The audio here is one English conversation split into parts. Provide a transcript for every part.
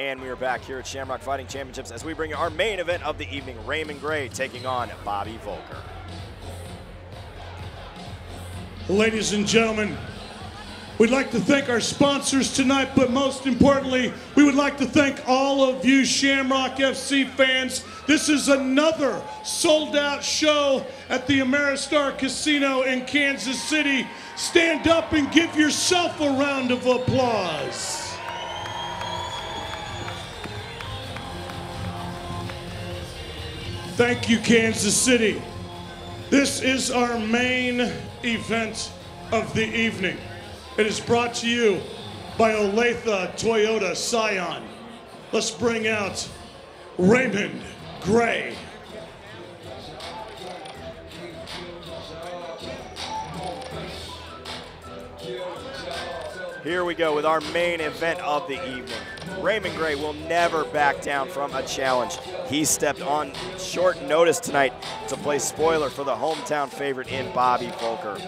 And we are back here at Shamrock Fighting Championships as we bring you our main event of the evening, Raymond Gray taking on Bobby Voelker. Ladies and gentlemen, we'd like to thank our sponsors tonight, but most importantly, we would like to thank all of you Shamrock FC fans. This is another sold-out show at the Ameristar Casino in Kansas City. Stand up and give yourself a round of applause. Thank you, Kansas City. This is our main event of the evening. It is brought to you by Olathe Toyota Scion. Let's bring out Raymond Gray. Here we go with our main event of the evening. Raymond Gray will never back down from a challenge. He stepped on short notice tonight to play spoiler for the hometown favorite in Bobby Voelker.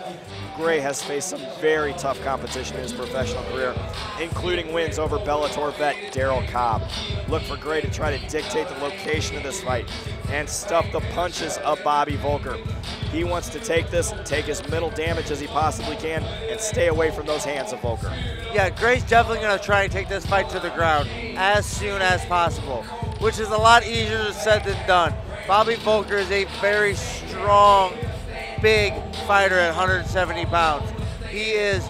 Gray has faced some very tough competition in his professional career, including wins over Bellator vet Daryl Cobb. Look for Gray to try to dictate the location of this fight and stuff the punches of Bobby Voelker. He wants to take this, take as little damage as he possibly can, and stay away from those hands of Voelker. Yeah, Gray's definitely going to try and take this fight to the ground as soon as possible, which is a lot easier said than done. Bobby Voelker is a very strong, big fighter at 170 pounds. He is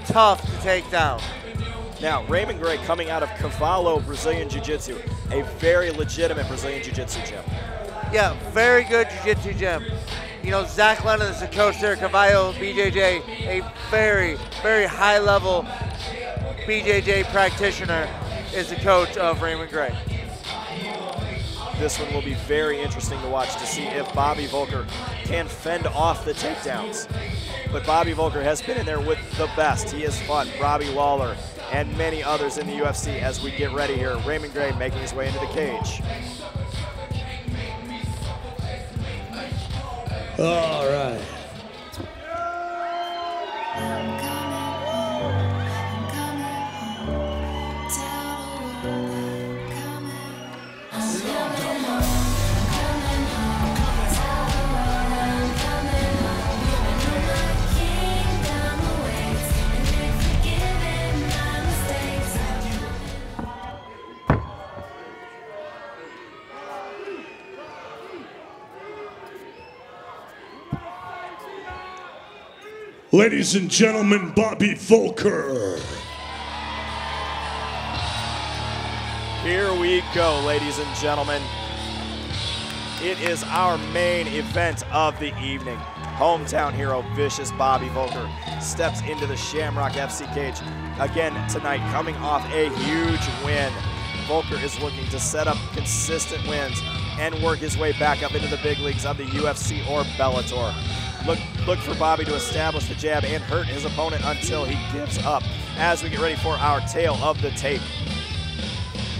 tough to take down. Now, Raymond Gray coming out of Cavallo Brazilian Jiu-Jitsu, a very legitimate Brazilian Jiu-Jitsu gym. Yeah, very good Jiu-Jitsu gym. You know, Zach Lennon is the coach there at Cavallo BJJ, a very, very high-level BJJ practitioner, is the coach of Raymond Gray. This one will be very interesting to watch to see if Bobby Voelker can fend off the takedowns. But Bobby Voelker has been in there with the best. He has fought Robbie Lawler and many others in the UFC as we get ready here. Raymond Gray making his way into the cage. All right. Ladies and gentlemen, Bobby Voelker. Here we go, ladies and gentlemen. It is our main event of the evening. Hometown hero, vicious Bobby Voelker steps into the Shamrock FC cage again tonight, coming off a huge win. Voelker is looking to set up consistent wins and work his way back up into the big leagues of the UFC or Bellator. Look for Bobby to establish the jab and hurt his opponent until he gives up as we get ready for our tale of the tape.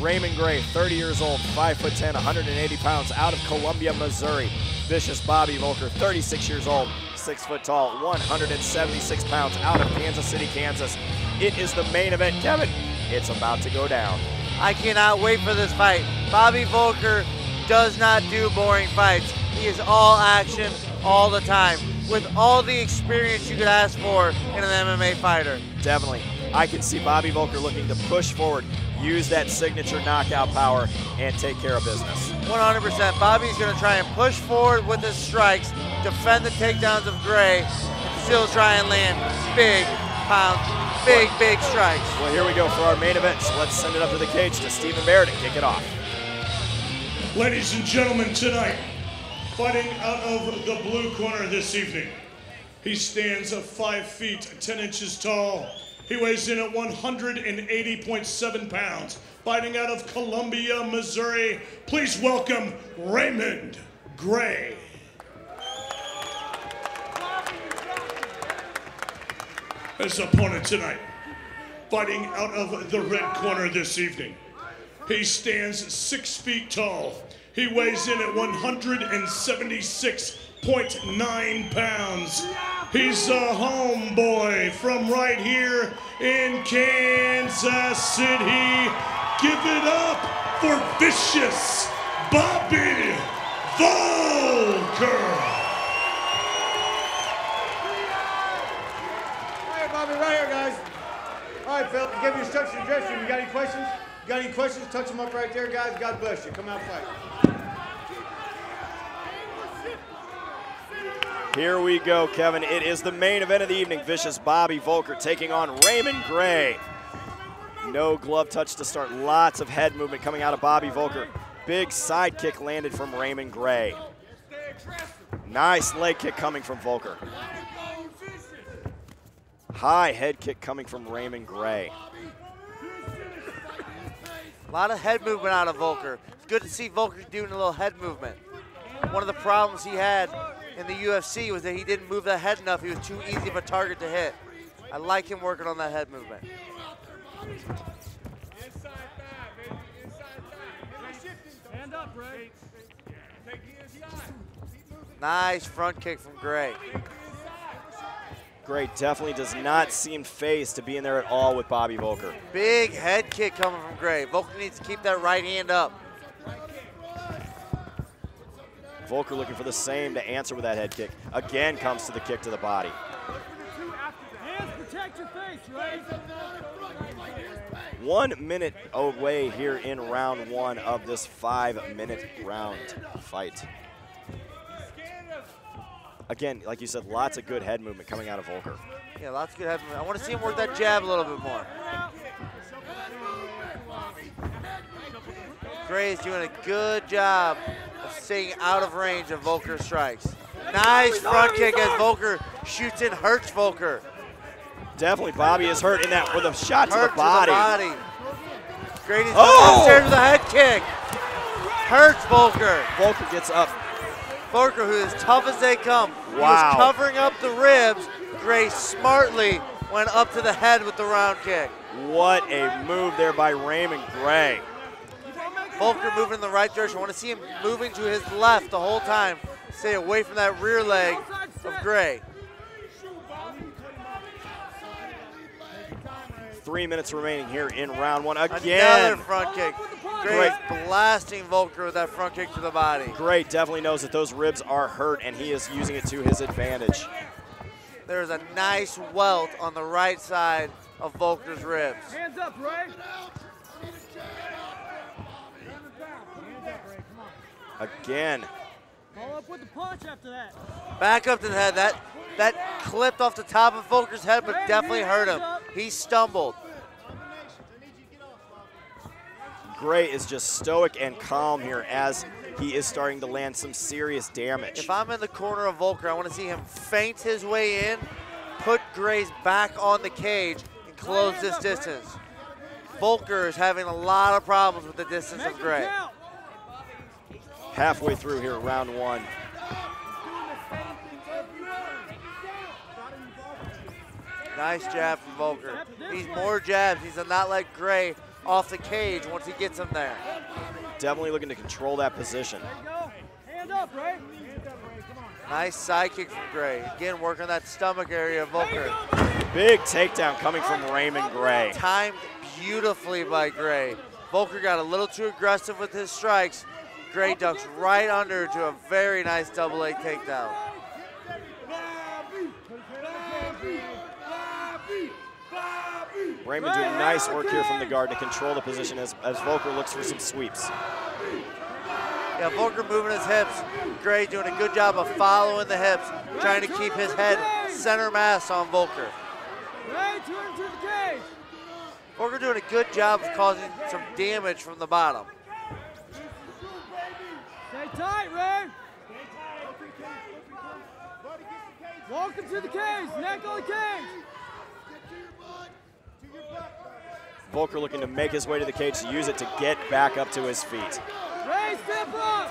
Raymond Gray, 30 years old, 5'10", 180 pounds, out of Columbia, Missouri. Vicious Bobby Voelker, 36 years old, 6 foot tall, 176 pounds, out of Kansas City, Kansas. It is the main event, Kevin. It's about to go down. I cannot wait for this fight. Bobby Voelker does not do boring fights. He is all action all the time, with all the experience you could ask for in an MMA fighter. Definitely. I can see Bobby Voelker looking to push forward, use that signature knockout power, and take care of business. 100%. Bobby's going to try and push forward with his strikes, defend the takedowns of Gray, and still try and land big big strikes. Well, here we go for our main event, so let's send it up to the cage to Stephen Barrett and kick it off. Ladies and gentlemen, tonight, fighting out of the blue corner this evening, he stands 5 feet 10 inches tall. He weighs in at 180.7 pounds. Fighting out of Columbia, Missouri, please welcome Raymond Gray. His opponent tonight, fighting out of the red corner this evening, he stands 6 feet tall. He weighs in at 176.9 pounds. He's a homeboy from right here in Kansas City, give it up for Vicious Bobby Voelker. Bobby, right here, guys. All right, Phil, give you instructions in the dressing room. You got any questions? You got any questions? Touch them up right there, guys. God bless you. Come out and fight. Here we go, Kevin. It is the main event of the evening. Vicious Bobby Voelker taking on Raymond Gray. No glove touch to start. Lots of head movement coming out of Bobby Voelker. Big side kick landed from Raymond Gray. Nice leg kick coming from Voelker. High head kick coming from Raymond Gray. A lot of head movement out of Voelker. It's good to see Voelker doing a little head movement. One of the problems he had in the UFC was that he didn't move that head enough. He was too easy of a target to hit. I like him working on that head movement. Nice front kick from Gray. Gray definitely does not seem phased to being there at all with Bobby Voelker. Big head kick coming from Gray. Voelker needs to keep that right hand up. Voelker looking for the same to answer with that head kick. Again comes to the kick to the body. Protect your face, right? 1 minute away here in round one of this 5-minute round fight. Again, like you said, lots of good head movement coming out of Voelker. Yeah, lots of good head movement. I want to see him work that jab a little bit more. Gray's doing a good job of staying out of range of Voelker's strikes. Nice front kick as Voelker shoots in, hurts Voelker. Definitely Bobby is hurt in that with a shot to the body. Grady's upstairs with a head kick. Hurts Voelker. Voelker gets up. Voelker, who is tough as they come. Wow. He was covering up the ribs. Gray smartly went up to the head with the round kick. What a move there by Raymond Gray. Voelker moving in the right direction. I want to see him moving to his left the whole time. Stay away from that rear leg of Gray. 3 minutes remaining here in round one. Another Again. front kick. Gray blasting Voelker with that front kick to the body. Gray definitely knows that those ribs are hurt, and he is using it to his advantage. There's a nice welt on the right side of Voelker's ribs. Hands up, Ray. Again. Follow up with the punch after that. Back up to the head. That clipped off the top of Voelker's head, but definitely hurt him. He stumbled. Gray is just stoic and calm here as he is starting to land some serious damage. If I'm in the corner of Voelker, I want to see him feint his way in, put Gray's back on the cage, and close this distance. Voelker is having a lot of problems with the distance of Gray. Halfway through here, round one. Nice jab from Voelker. He's more jabs. He's not let Gray off the cage once he gets him there. Definitely looking to control that position. There you go. Hand up, Ray. Nice side kick from Gray. Again, working that stomach area of Voelker. Big takedown coming from Raymond Gray. Timed beautifully by Gray. Voelker got a little too aggressive with his strikes. Gray ducks right under to a very nice double leg takedown. Raymond doing nice work here from the guard to control the position as Voelker looks for some sweeps. Yeah, Voelker moving his hips. Gray doing a good job of following the hips, trying to keep his head center mass on Voelker. Voelker doing a good job of causing some damage from the bottom. Stay tight, Ray. Walk him to the cage, neck on the cage. Voelker looking to make his way to the cage to use it to get back up to his feet. Ray, step up.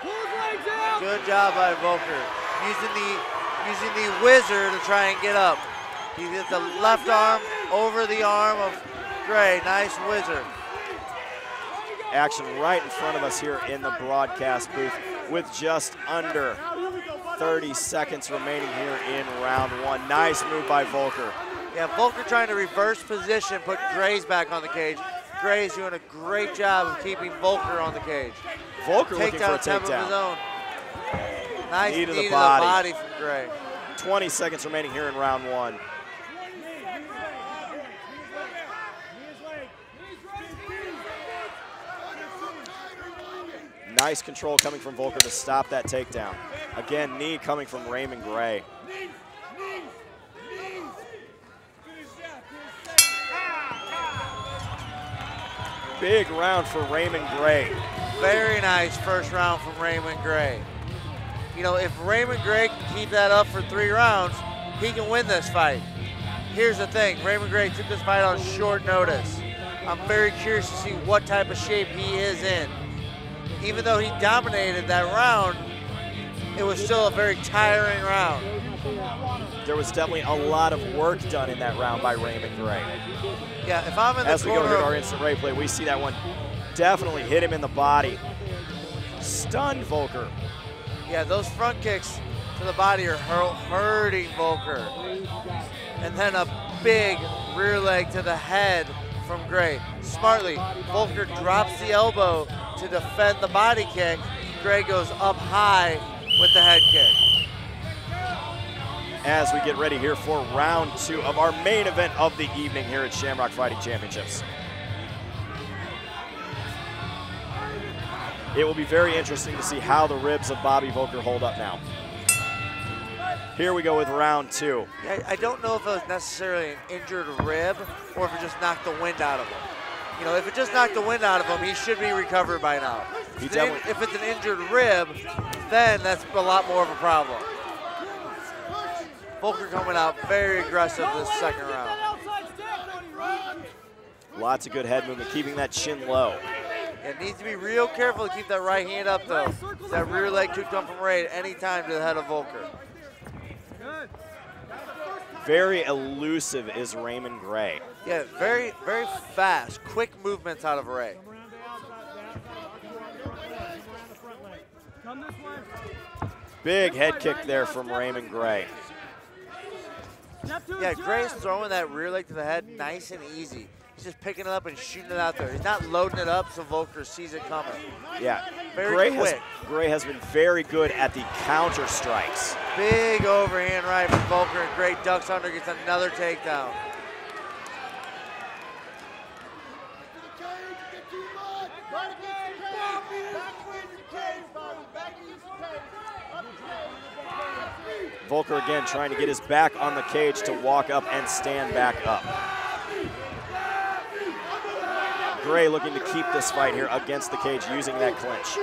Pull his legs out. Good job by Voelker. Using the whizzer to try and get up. He gets the left arm over the arm of Gray. Nice whizzer. Action right in front of us here in the broadcast booth with just under 30 seconds remaining here in round one. Nice move by Voelker. Yeah, Voelker trying to reverse position, put Gray's back on the cage. Gray's doing a great job of keeping Voelker on the cage. Voelker looking for a attempt of his takedown. own. Nice Knee to the knee body. from Gray. 20 seconds remaining here in round 1. Nice control coming from Voelker to stop that takedown. Again, knee coming from Raymond Gray. Big round for Raymond Gray. Very nice first round from Raymond Gray. You know, if Raymond Gray can keep that up for 3 rounds, he can win this fight. Here's the thing, Raymond Gray took this fight on short notice. I'm very curious to see what type of shape he is in. Even though he dominated that round, it was still a very tiring round. There was definitely a lot of work done in that round by Raymond Gray. Yeah, if I'm in the As we go corner to our instant replay, we see that one definitely hit him in the body. Stunned Voelker. Yeah, those front kicks to the body are hurting Voelker. And then a big rear leg to the head from Gray. Smartly, Voelker drops the elbow to defend the body kick. Gray goes up high with the head kick. As we get ready here for round 2 of our main event of the evening here at Shamrock Fighting Championships. It will be very interesting to see how the ribs of Bobby Voelker hold up now. Here we go with round 2. I don't know if it was necessarily an injured rib or if it just knocked the wind out of him. You know, if it just knocked the wind out of him, he should be recovered by now. If it's an injured rib, then that's a lot more of a problem. Voelker coming out very aggressive this second round. Lots of good head movement, keeping that chin low. It needs to be real careful to keep that right hand up, though. That rear leg could come from Ray at any time to the head of Voelker. Very elusive is Raymond Gray. Yeah, very, very fast, quick movements out of Ray. Big head kick there from Raymond Gray. Yeah, Gray's throwing that rear leg to the head nice and easy. He's just picking it up and shooting it out there. He's not loading it up so Voelker sees it coming. Yeah, very quick. Gray has been very good at the counter strikes. Big overhand right from Voelker, and Gray ducks under, gets another takedown. Voelker again trying to get his back on the cage to walk up and stand back up. Gray looking to keep this fight here against the cage using that clinch.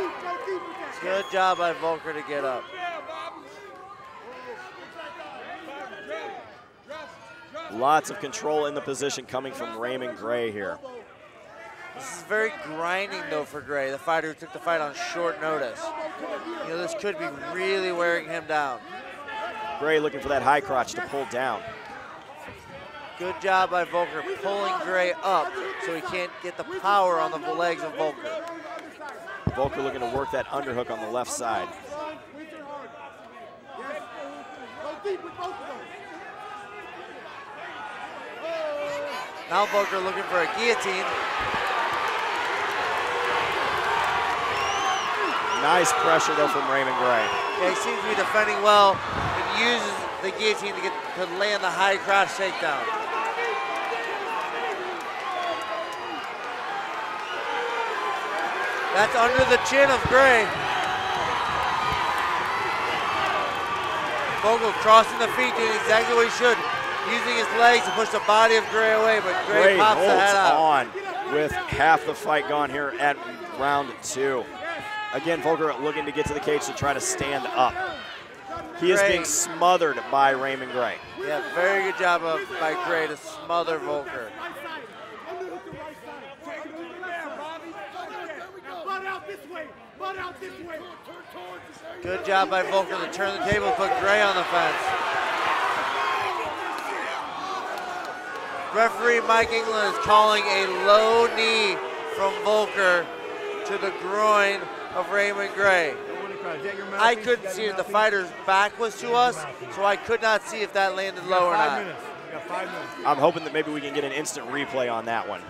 Good job by Voelker to get up. Lots of control in the position coming from Raymond Gray here. This is very grinding though for Gray, the fighter who took the fight on short notice. You know, this could be really wearing him down. Gray looking for that high crotch to pull down. Good job by Voelker pulling Gray up so he can't get the power on the legs of Voelker. Voelker looking to work that underhook on the left side. Now Voelker looking for a guillotine. Nice pressure though from Raymond Gray. Yeah, he seems to be defending well and uses the guillotine to land the high crotch takedown. That's under the chin of Gray. Voelker crossing the feet, doing exactly what he should, using his legs to push the body of Gray away, but Gray pops the head out. On with half the fight gone here at round 2. Again, Voelker looking to get to the cage to try to stand up. He is being smothered by Raymond Gray. Yeah, very good job by Gray to smother Voelker. Good job by Voelker to turn the table, put Gray on the fence. Referee Mike England is calling a low knee from Voelker to the groin of Raymond Gray. I couldn't see it. The fighter's back was to us, so I could not see if that landed low or not. I'm hoping that maybe we can get an instant replay on that one.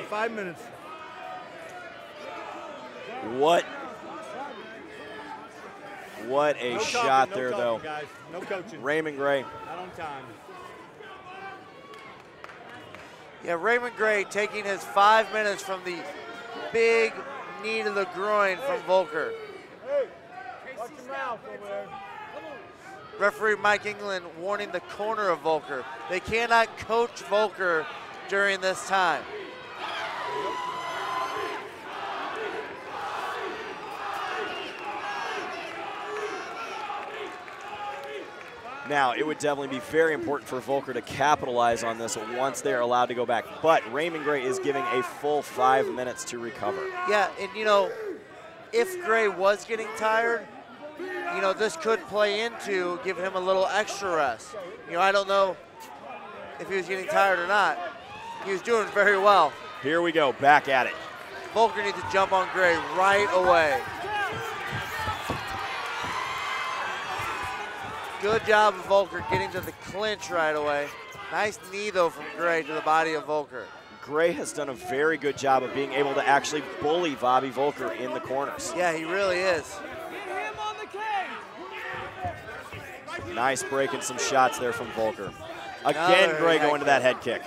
5 minutes. What a shot there, though. Guys. No coaching. Raymond Gray. Not on time. Yeah, Raymond Gray taking his 5 minutes from the big knee to the groin from Voelker. Hey, watch your mouth over there. Referee Mike England warning the corner of Voelker. They cannot coach Voelker during this time. Now, it would definitely be very important for Voelker to capitalize on this once they're allowed to go back. But Raymond Gray is giving a full 5 minutes to recover. Yeah, and you know, if Gray was getting tired, you know, this could play into giving him a little extra rest. You know, I don't know if he was getting tired or not. He was doing very well. Here we go, back at it. Voelker needs to jump on Gray right away. Good job of Voelker getting to the clinch right away. Nice knee, though, from Gray to the body of Voelker. Gray has done a very good job of being able to actually bully Bobby Voelker in the corners. Yeah, he really is. Get him on the cage. Nice break and some shots there from Voelker. Again, Gray going to that head kick.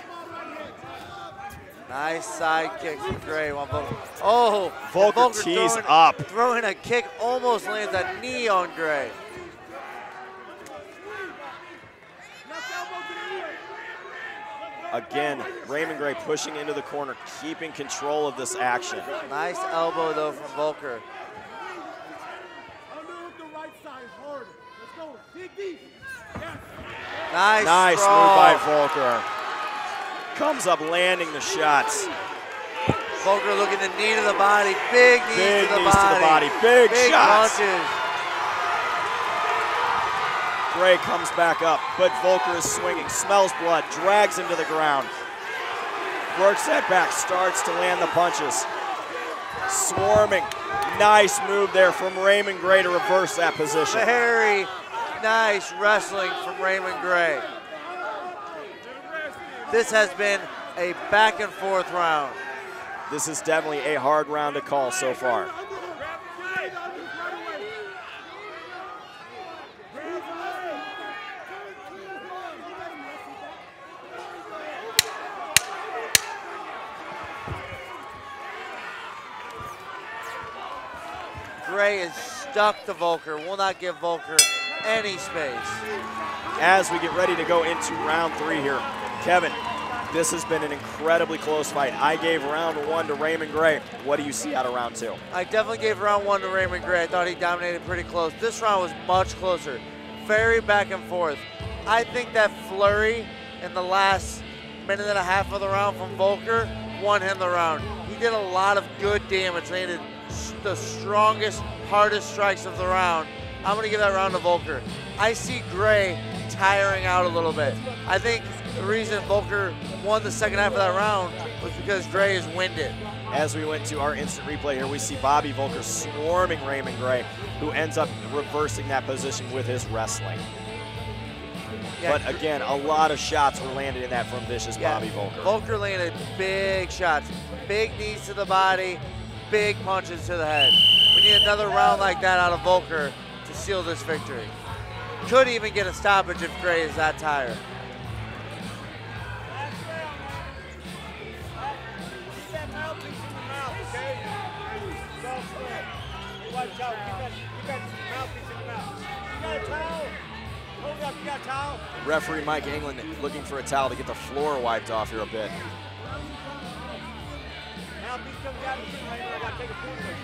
Nice side kick from Gray. While Voelker, oh, Voelker tees up. Throwing a kick, almost lands a knee on Gray. Again, Raymond Gray pushing into the corner, keeping control of this action. Nice elbow, though, from Voelker. Nice move by Voelker. Comes up landing the shots. Voelker looking to knee to the body. Big knees to the body. Big shots. Punches. Gray comes back up, but Voelker is swinging, smells blood, drags him to the ground. Works that back, starts to land the punches. Swarming. Nice move there from Raymond Gray to reverse that position. Very nice wrestling from Raymond Gray. This has been a back and forth round. This is definitely a hard round to call so far. Gray is stuck to Voelker, will not give Voelker any space. As we get ready to go into round 3 here, Kevin, this has been an incredibly close fight. I gave round 1 to Raymond Gray. What do you see out of round 2? I definitely gave round 1 to Raymond Gray. I thought he dominated pretty close. This round was much closer, very back and forth. I think that flurry in the last minute and a half of the round from Voelker won him the round. He did a lot of good damage, landed the strongest, hardest strikes of the round. I'm going to give that round to Voelker. I see Gray tiring out a little bit. I think the reason Voelker won the second half of that round was because Gray is winded. As we went to our instant replay here, we see Bobby Voelker swarming Raymond Gray, who ends up reversing that position with his wrestling. Yeah. But again, a lot of shots were landed in that from vicious Bobby Voelker. Voelker landed big shots, big knees to the body, big punches to the head. We need another round like that out of Voelker to seal this victory. Could even get a stoppage if Gray is that tired. Keep that mouthpiece in the mouth, okay? Watch out, keep that mouthpiece in the mouth. You got a towel? Hold up, you got a towel? Referee Mike England looking for a towel to get the floor wiped off here a bit. Mouthpiece comes out of the ring, I gotta take a picture.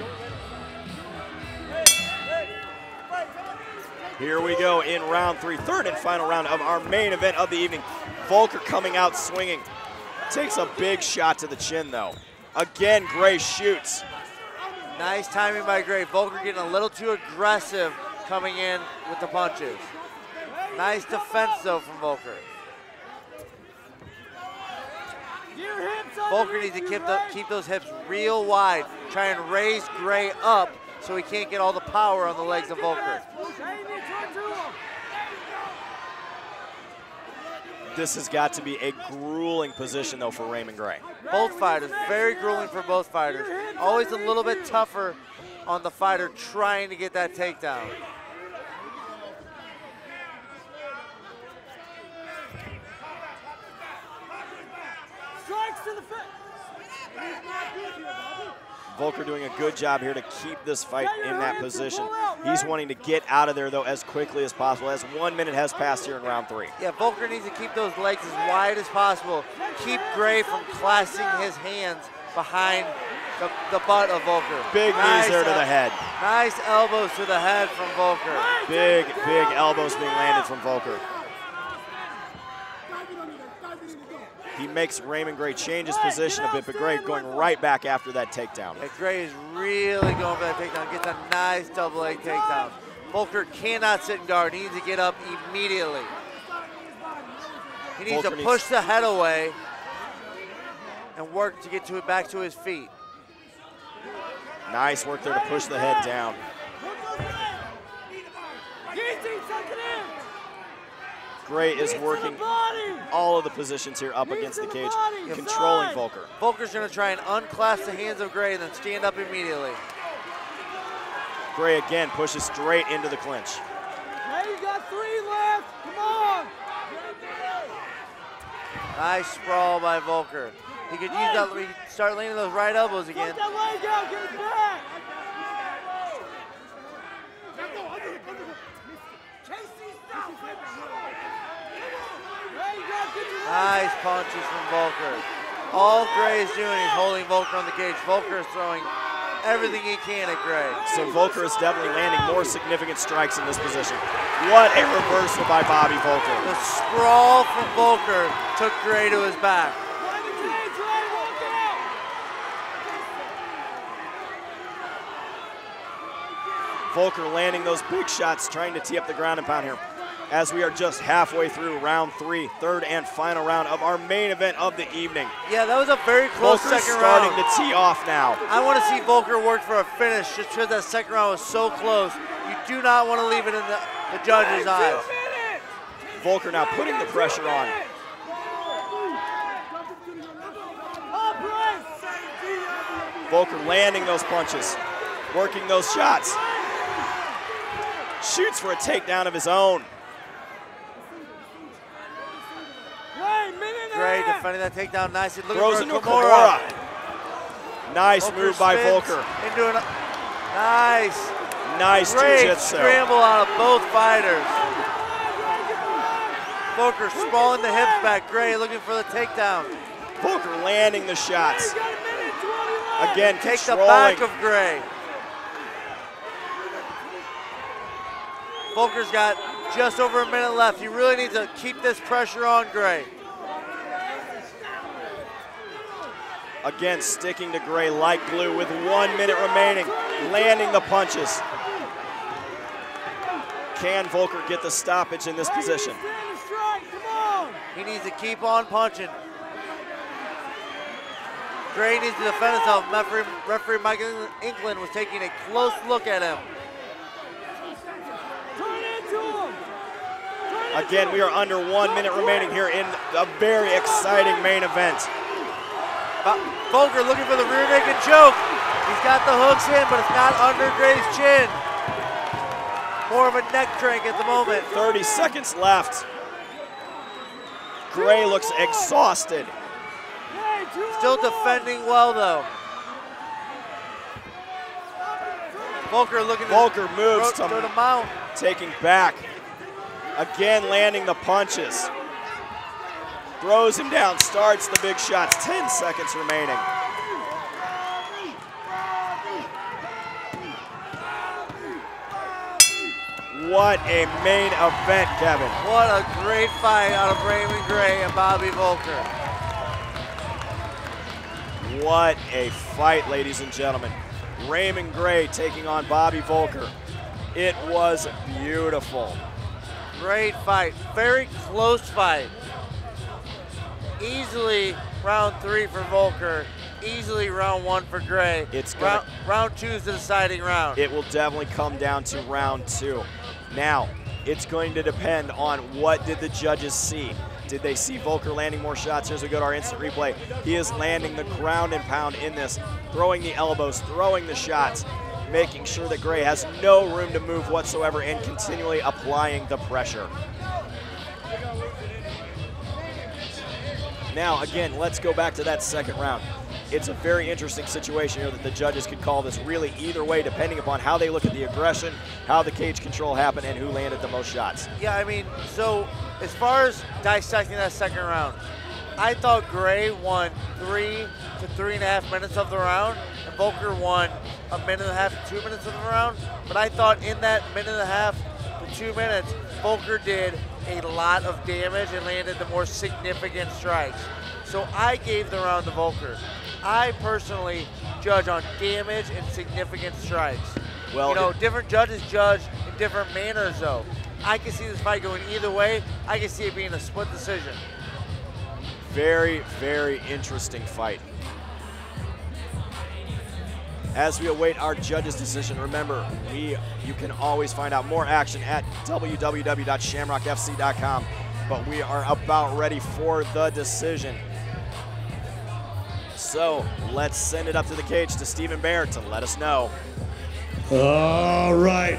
Here we go in round 3, third and final round of our main event of the evening. Voelker coming out swinging. Takes a big shot to the chin though. Again, Gray shoots. Nice timing by Gray. Voelker getting a little too aggressive coming in with the punches. Nice defense though from Voelker. Voelker needs to keep those hips real wide. Try and raise Gray up so he can't get all the power on the legs of Voelker. This has got to be a grueling position, though, for Raymond Gray. Both fighters, very grueling for both fighters. Always a little bit tougher on the fighter trying to get that takedown. Strikes to the face. Voelker doing a good job here to keep this fight in that position. He's wanting to get out of there, though, as quickly as possible, as 1 minute has passed here in round 3. Yeah, Voelker needs to keep those legs as wide as possible. Keep Gray from clasping his hands behind the butt of Voelker. Big knees there to the head. Nice elbows to the head from Voelker. Big elbows being landed from Voelker. He makes Raymond Gray change his position a bit, but Gray going right back after that takedown. Yeah, Gray is really going for that takedown. Gets a nice double leg takedown. Voelker cannot sit and guard. He needs to get up immediately. He needs to push the head away and work to get to it back to his feet. Nice work there to push the head down. Gray is working all of the positions here up against the cage, controlling Voelker. Voelker's going to try and unclasp the hands of Gray and then stand up immediately. Gray again pushes straight into the clinch. Hey, you got 3 left. Come on. Nice sprawl by Voelker. He could use that. He could start landing those right elbows again. Put that leg out. Get it back. Nice punches from Voelker. All Gray is doing is holding Voelker on the cage. Voelker is throwing everything he can at Gray. So Voelker is definitely landing more significant strikes in this position. What a reversal by Bobby Voelker. The sprawl from Voelker took Gray to his back. Voelker landing those big shots, trying to tee up the ground and pound here. As we are just halfway through round 3, third and final round of our main event of the evening. Yeah, that was a very close Voelker's second round. starting to tee off now. I want to see Voelker work for a finish just because that second round was so close. You do not want to leave it in the judge's eyes. Voelker now putting the pressure on. Voelker landing those punches, working those shots. Shoots for a takedown of his own. Gray defending that takedown nicely. Throws into a Kimura. Nice Voelker move by spins Voelker. Into a nice Great jiu-jitsu. jiu-jitsu. Scramble out of both fighters. Voelker sprawling the hips back. Gray looking for the takedown. Voelker landing the shots. Again, Take the controlling. back of Gray. Voelker's got just over a minute left. He really needs to keep this pressure on Gray. Again, sticking to Gray like glue with 1 minute remaining, landing the punches. Can Voelker get the stoppage in this position? He needs to keep on punching. Gray needs to defend himself. Referee Mike Inkland was taking a close look at him. Again, we are under 1 minute remaining here in a very exciting main event. Voelker looking for the rear naked choke. He's got the hooks in, but it's not under Gray's chin. More of a neck crank at the moment. 30 seconds left. Gray looks exhausted. Still defending well though. Voelker looking Voelker moves to mount. Taking back. Again, landing the punches. Throws him down, starts the big shots. 10 seconds remaining. What a main event, Kevin. What a great fight out of Raymond Gray and Bobby Voelker. What a fight, ladies and gentlemen. Raymond Gray taking on Bobby Voelker. It was beautiful. Great fight, very close fight. Easily round 3 for Voelker, easily round 1 for Gray. Round 2 is the deciding round. It will definitely come down to round 2. Now, it's going to depend on what did the judges see. Did they see Voelker landing more shots? Here's we go to our instant replay. He is landing the ground and pound in this, throwing the elbows, throwing the shots, making sure that Gray has no room to move whatsoever and continually applying the pressure. Now, again, let's go back to that second round. It's a very interesting situation here that the judges could call this really either way, depending upon how they look at the aggression, how the cage control happened, and who landed the most shots. Yeah, I mean, so as far as dissecting that second round, I thought Gray won 3 to 3.5 minutes of the round, and Voelker won 1.5 to 2 minutes of the round. But I thought in that 1.5 to 2 minutes, Voelker did a lot of damage and landed the more significant strikes. So I gave the round to Voelker. I personally judge on damage and significant strikes. Well, you know, different judges judge in different manners, though. I can see this fight going either way. I can see it being a split decision. Very, very interesting fight. As we await our judges' decision, remember, you can always find out more action at www.shamrockfc.com, but we are about ready for the decision. So let's send it up to the cage to Stephen Bear to let us know. All right.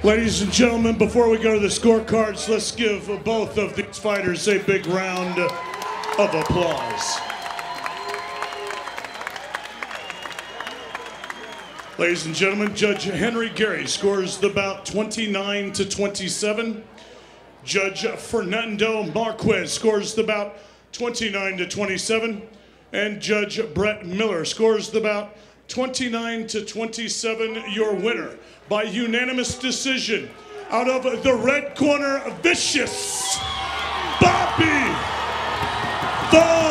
Ladies and gentlemen, before we go to the scorecards, let's give both of these fighters a big round of applause. Ladies and gentlemen, Judge Henry Gary scores the bout 29 to 27. Judge Fernando Marquez scores the bout 29 to 27. And Judge Brett Miller scores the bout 29 to 27. Your winner by unanimous decision out of the red corner, Vicious Bobby Voelker.